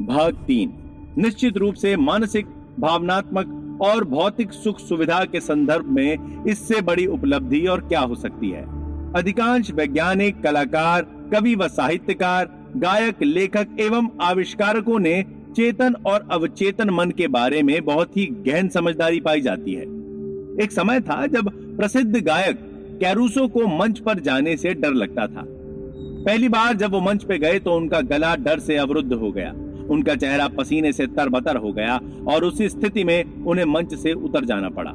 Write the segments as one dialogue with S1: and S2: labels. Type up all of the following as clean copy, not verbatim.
S1: भाग 3। निश्चित रूप से मानसिक, भावनात्मक और भौतिक सुख सुविधा के संदर्भ में इससे बड़ी उपलब्धि और क्या हो सकती है। अधिकांश वैज्ञानिक, कलाकार, कवि व साहित्यकार, गायक, लेखक एवं आविष्कारकों ने चेतन और अवचेतन मन के बारे में बहुत ही गहन समझदारी पाई जाती है। एक समय था जब प्रसिद्ध गायक कैरूसो को मंच पर जाने से डर लगता था। पहली बार जब वो मंच पे गए तो उनका गला डर से अवरुद्ध हो गया, उनका चेहरा पसीने से तरबतर हो गया और उसी स्थिति में उन्हें मंच से उतर जाना पड़ा।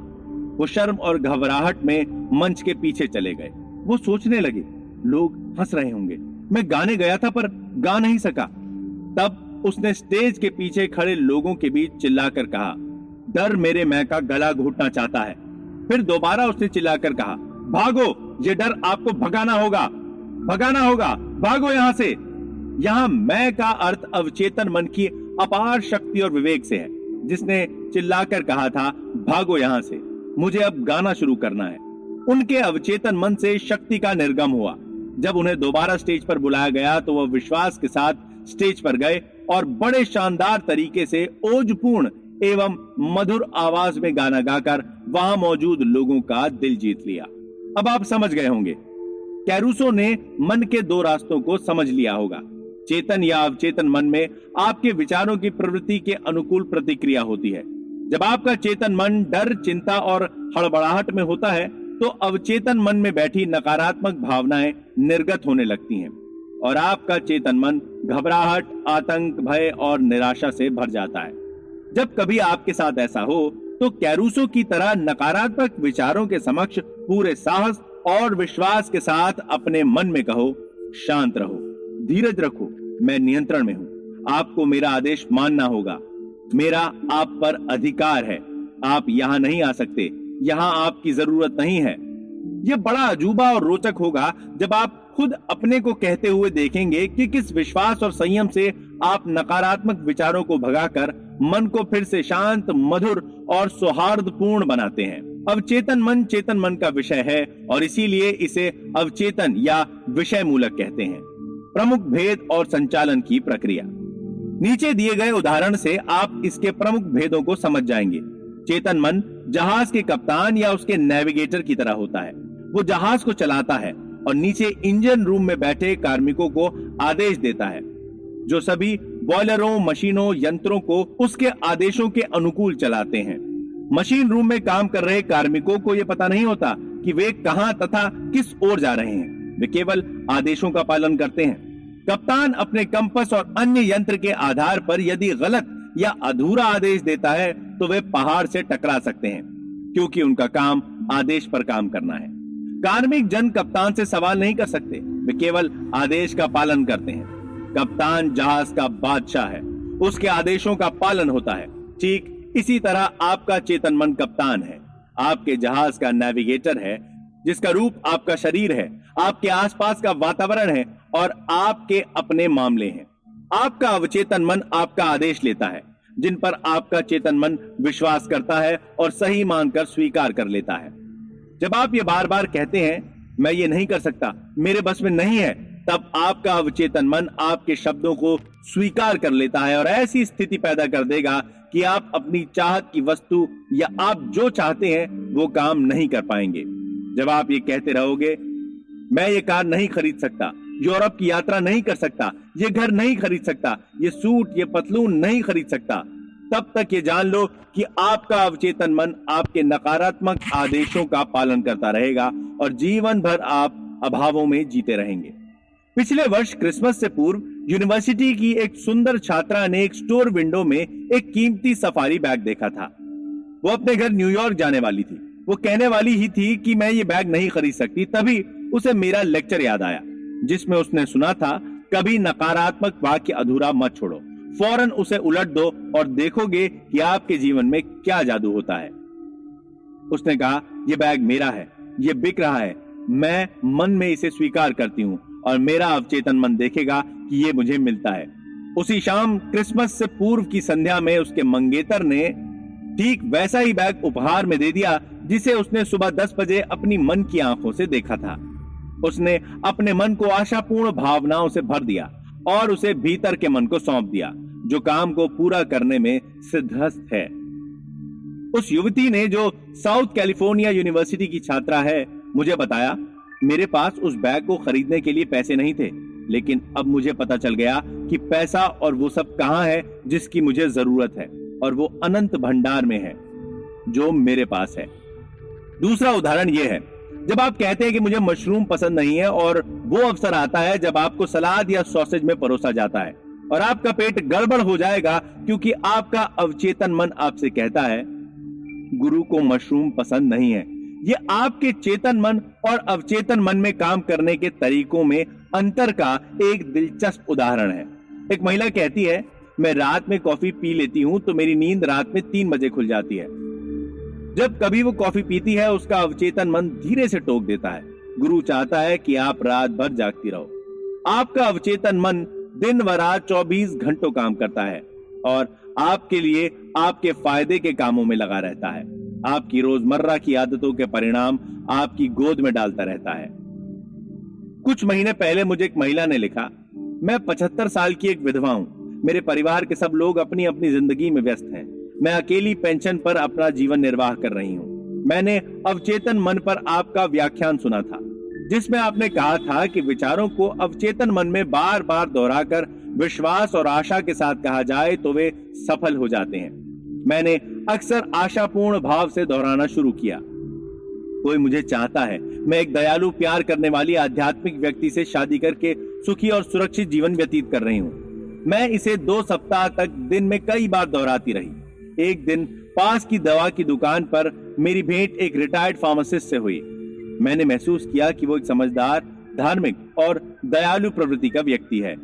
S1: वो शर्म और घबराहट में मंच के पीछे चले गए। वो सोचने लगे, लोग हंस रहे होंगे, मैं गाने गया था पर गा नहीं सका। तब उसने स्टेज के पीछे खड़े लोगों के बीच चिल्लाकर कहा, डर मेरे मैं का गला घोटना चाहता है। फिर दोबारा उसने चिल्लाकर कहा, भागो, ये डर आपको भगाना होगा, भगाना होगा, भागो यहां से। यहां मैं का अर्थ अवचेतन मन की अपार शक्ति और विवेक से है, जिसने चिल्लाकर कहा था, भागो यहां से, मुझे अब गाना शुरू करना है। उनके अवचेतन मन से शक्ति का निर्गम हुआ। जब उन्हें दोबारा स्टेज पर बुलाया गया तो वह विश्वास के साथ स्टेज पर गए और बड़े शानदार तरीके से ओजपूर्ण एवं मधुर आवाज में गाना गाकर वहां मौजूद लोगों का दिल जीत लिया। अब आप समझ गए होंगे, कैरूसो ने मन के दो रास्तों को समझ लिया होगा। चेतन या अवचेतन मन में आपके विचारों की प्रवृत्ति के अनुकूल प्रतिक्रिया होती है। जब आपका चेतन मन डर, चिंता और हड़बड़ाहट में होता है तो अवचेतन मन में बैठी नकारात्मक भावनाएं निर्गत होने लगती हैं और आपका चेतन मन घबराहट, आतंक, भय और निराशा से भर जाता है। जब कभी आपके साथ ऐसा हो तो कैरूसो की तरह नकारात्मक विचारों के समक्ष पूरे साहस और विश्वास के साथ अपने मन में कहो, शांत रहो, धीरज रखो, मैं नियंत्रण में हूं, आपको मेरा आदेश मानना होगा, मेरा आप पर अधिकार है, आप यहां नहीं आ सकते, यहां आपकी जरूरत नहीं है। यह बड़ा अजूबा और रोचक होगा जब आप खुद अपने को कहते हुए देखेंगे कि किस विश्वास और संयम से आप नकारात्मक विचारों को भगाकर मन को फिर से शांत, मधुर और सौहार्दपूर्ण बनाते हैं। अवचेतन मन चेतन मन का विषय है और इसीलिए इसे अवचेतन या विषय मूलक कहते हैं। प्रमुख भेद और संचालन की प्रक्रिया। नीचे दिए गए उदाहरण से आप इसके प्रमुख भेदों को समझ जाएंगे। चेतन मन जहाज के कप्तान या उसके नेविगेटर की तरह होता है। वो जहाज को चलाता है और नीचे इंजन रूम में बैठे कार्मिकों को आदेश देता है, जो सभी बॉयलरों, मशीनों, यंत्रों को उसके आदेशों के अनुकूल चलाते हैं। मशीन रूम में काम कर रहे कार्मिकों को यह पता नहीं होता कि वे कहां तथा किस ओर जा रहे हैं, वे केवल आदेशों का पालन करते हैं। कप्तान अपने कंपास और अन्य यंत्र के आधार पर यदि गलत या अधूरा आदेश देता है तो वे पहाड़ से टकरा सकते हैं, क्योंकि उनका काम आदेश पर काम करना है। कार्मिक जन कप्तान से सवाल नहीं कर सकते, वे केवल आदेश का पालन करते हैं। कप्तान जहाज का बादशाह है, उसके आदेशों का पालन होता है। ठीक इसी तरह आपका चेतन मन कप्तान है, आपके जहाज का नेविगेटर है, जिसका रूप आपका शरीर है, आपके आसपास का वातावरण है और आपके अपने मामले हैं। आपका अवचेतन मन आपका आदेश लेता है, जिन पर आपका चेतन मन विश्वास करता है और सही मानकर स्वीकार कर लेता है। जब आप ये बार बार कहते हैं, मैं ये नहीं कर सकता, मेरे बस में नहीं है, तब आपका अवचेतन मन आपके शब्दों को स्वीकार कर लेता है और ऐसी स्थिति पैदा कर देगा कि आप अपनी चाहत की वस्तु या आप जो चाहते हैं वो काम नहीं कर पाएंगे। जब आप ये कहते रहोगे, मैं ये कार नहीं खरीद सकता, यूरोप की यात्रा नहीं कर सकता, ये घर नहीं खरीद सकता, ये सूट, ये पतलून नहीं खरीद सकता, तब तक ये जान लो कि आपका अवचेतन मन आपके नकारात्मक आदेशों का पालन करता रहेगा और जीवन भर आप अभावों में जीते रहेंगे। पिछले वर्ष क्रिसमस से पूर्व यूनिवर्सिटी की एक सुंदर छात्रा ने एक स्टोर विंडो में एक कीमती सफारी बैग देखा था। वो अपने घर न्यूयॉर्क जाने वाली थी। वो कहने वाली ही थी कि मैं ये बैग नहीं खरीद सकती, तभी उसे मेरा लेक्चर याद आया, जिसमें उसने सुना था, कभी नकारात्मक वाक्य अधूरा मत छोड़ो, फौरन उसे उलट दो और देखोगे कि आपके जीवन में क्या जादू होता है। उसने कहा, यह बैग मेरा है, यह बिक रहा है, मैं मन में इसे स्वीकार करती हूँ और मेरा अवचेतन मन देखेगा कि यह मुझे मिलता है। उसी शाम क्रिसमस से पूर्व की संध्या में उसके मंगेतर ने ठीक वैसा ही बैग उपहार में दे दिया जिसे उसने सुबह 10 बजे अपनी मन की आंखों से देखा था। उसने अपने मन को आशापूर्ण भावनाओं से भर दिया और उसे भीतर के मन को सौंप दिया, जो काम को पूरा करने में सिद्धहस्त है। उस युवती ने, जो साउथ कैलिफोर्निया यूनिवर्सिटी की छात्रा है, मुझे बताया, मेरे पास उस बैग को खरीदने के लिए पैसे नहीं थे, लेकिन अब मुझे पता चल गया कि पैसा और वो सब कहां है जिसकी मुझे जरूरत है, और वो अनंत भंडार में है जो मेरे पास है। दूसरा उदाहरण ये है, जब आप कहते हैं कि मुझे मशरूम पसंद नहीं है, और वो अवसर आता है जब आपको सलाद या सॉसेज में परोसा जाता है और आपका पेट गड़बड़ हो जाएगा क्योंकि आपका अवचेतन मन आपसे कहता है गुरु को मशरूम पसंद नहीं है। ये आपके चेतन मन और अवचेतन मन में काम करने के तरीकों में अंतर का एक दिलचस्प उदाहरण है। एक महिला कहती है, मैं रात में कॉफी पी लेती हूं तो मेरी नींद रात में 3 बजे खुल जाती है। जब कभी वो कॉफी पीती है, उसका अवचेतन मन धीरे से टोक देता है, गुरु चाहता है कि आप रात भर जागती रहो। आपका अवचेतन मन दिन व रात 24 घंटों काम करता है और आपके लिए आपके फायदे के कामों में लगा रहता है। आपकी रोजमर्रा की आदतों के परिणाम आपकी गोद में डालता रहता है। कुछ महीने पहले मुझे एक महिला ने लिखा, मैं 75 साल की एक विधवा हूं। मेरे परिवार के सब लोग अपनी अपनी जिंदगी में व्यस्त हैं। मैं अकेली पेंशन पर अपना जीवन निर्वाह कर रही हूं। मैंने अवचेतन मन पर आपका व्याख्यान सुना था, जिसमें आपने कहा था कि विचारों को अवचेतन मन में बार बार दोहराकर विश्वास और आशा के साथ कहा जाए तो वे सफल हो जाते हैं। मैंने अक्सर आशापूर्ण भाव से दोहराना शुरू किया। कोई मुझे चाहता है, मैं एक दयालु प्यार करने वाली आध्यात्मिक व्यक्ति से शादी करके सुखी और सुरक्षित जीवन व्यतीत कर रही हूं। मैं इसे 2 सप्ताह तक दिन में कई बार दोहराती रही। एक दिन पास की दवा की दुकान पर मेरी भेंट एक रिटायर्ड फार्मासिस्ट से हुई। मैंने महसूस किया कि वो एक समझदार, धार्मिक और दयालु प्रवृत्ति का व्यक्ति है।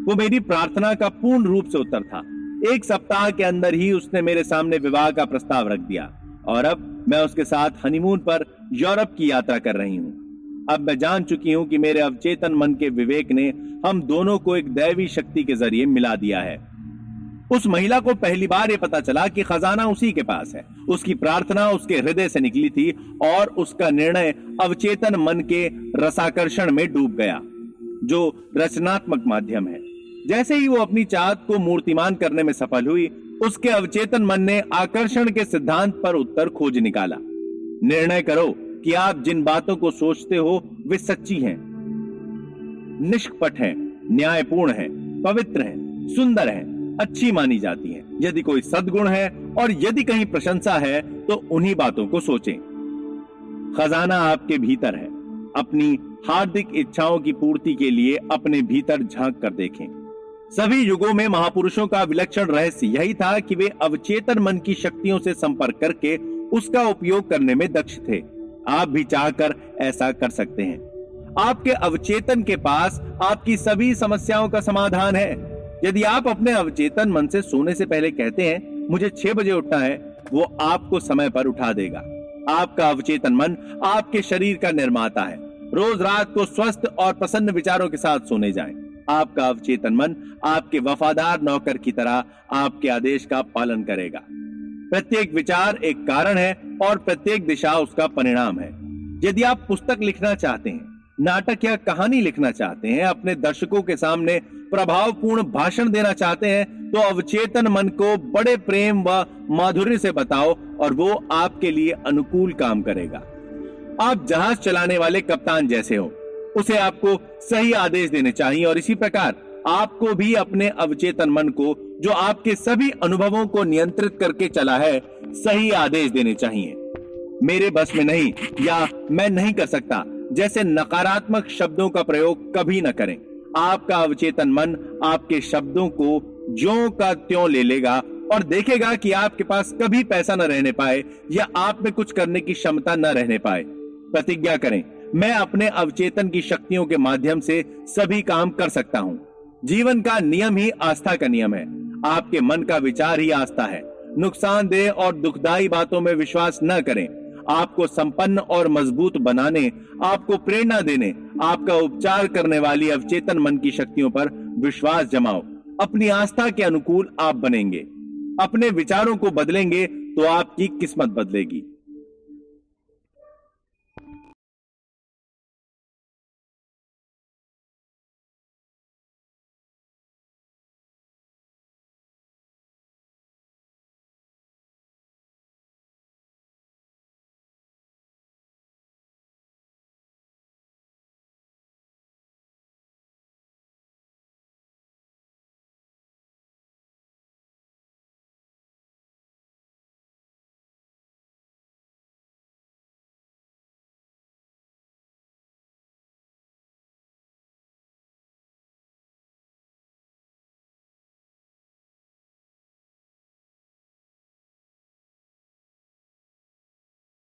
S1: वो मेरी प्रार्थना का पूर्ण रूप से उत्तर था। 1 सप्ताह के अंदर ही उसने मेरे सामने विवाह का प्रस्ताव रख दिया और अब मैं उसके साथ हनीमून पर यूरोप की यात्रा कर रही हूं। अब मैं जान चुकी हूं कि मेरे अवचेतन मन के विवेक ने हम दोनों को एक दैवी शक्ति के जरिए मिला दिया है। उस महिला को पहली बार यह पता चला कि खजाना उसी के पास है। उसकी प्रार्थना उसके हृदय से निकली थी और उसका निर्णय अवचेतन मन के रसाकर्षण में डूब गया, जो रचनात्मक माध्यम है। जैसे ही वो अपनी चाहत को मूर्तिमान करने में सफल हुई, उसके अवचेतन मन ने आकर्षण के सिद्धांत पर उत्तर खोज निकाला। निर्णय करो कि आप जिन बातों को सोचते हो वे सच्ची हैं, निष्कपट हैं, न्यायपूर्ण हैं, पवित्र हैं, सुंदर हैं, अच्छी मानी जाती हैं। यदि कोई सद्गुण है और यदि कहीं प्रशंसा है तो उन्हीं बातों को सोचें। खजाना आपके भीतर है। अपनी हार्दिक इच्छाओं की पूर्ति के लिए अपने भीतर झांक कर देखें। सभी युगों में महापुरुषों का विलक्षण रहस्य यही था कि वे अवचेतन मन की शक्तियों से संपर्क करके उसका उपयोग करने में दक्ष थे। आप भी चाहकर ऐसा कर सकते हैं। आपके अवचेतन के पास आपकी सभी समस्याओं का समाधान है। यदि आप अपने अवचेतन मन से सोने से पहले कहते हैं मुझे 6 बजे उठना है, वो आपको समय पर उठा देगा। आपका अवचेतन मन आपके शरीर का निर्माता है। रोज रात को स्वस्थ और प्रसन्न विचारों के साथ सोने जाएं। आपका अवचेतन मन आपके वफादार नौकर की तरह आपके आदेश का पालन करेगा। प्रत्येक विचार एक कारण है और प्रत्येक दिशा उसका परिणाम है। यदि आप पुस्तक लिखना चाहते हैं, नाटक या कहानी लिखना चाहते हैं, अपने दर्शकों के सामने प्रभावपूर्ण भाषण देना चाहते हैं, तो अवचेतन मन को बड़े प्रेम व माधुर्य से बताओ और वो आपके लिए अनुकूल काम करेगा। आप जहाज चलाने वाले कप्तान जैसे हो, उसे आपको सही आदेश देने चाहिए और इसी प्रकार आपको भी अपने अवचेतन मन को, जो आपके सभी अनुभवों को नियंत्रित करके चला है, सही आदेश देने चाहिए। मेरे बस में नहीं या मैं नहीं कर सकता जैसे नकारात्मक शब्दों का प्रयोग कभी न करें। आपका अवचेतन मन आपके शब्दों को ज्यों का त्यों ले लेगा और देखेगा कि आपके पास कभी पैसा न रहने पाए या आप में कुछ करने की क्षमता न रहने पाए। प्रतिज्ञा करें, मैं अपने अवचेतन की शक्तियों के माध्यम से सभी काम कर सकता हूं। जीवन का नियम ही आस्था का नियम है। आपके मन का विचार ही आस्था है। नुकसानदेह और दुखदायी बातों में विश्वास न करें। आपको संपन्न और मजबूत बनाने, आपको प्रेरणा देने, आपका उपचार करने वाली अवचेतन मन की शक्तियों पर विश्वास जमाओ। अपनी आस्था के अनुकूल आप बनेंगे। अपने विचारों को बदलेंगे तो आपकी किस्मत बदलेगी।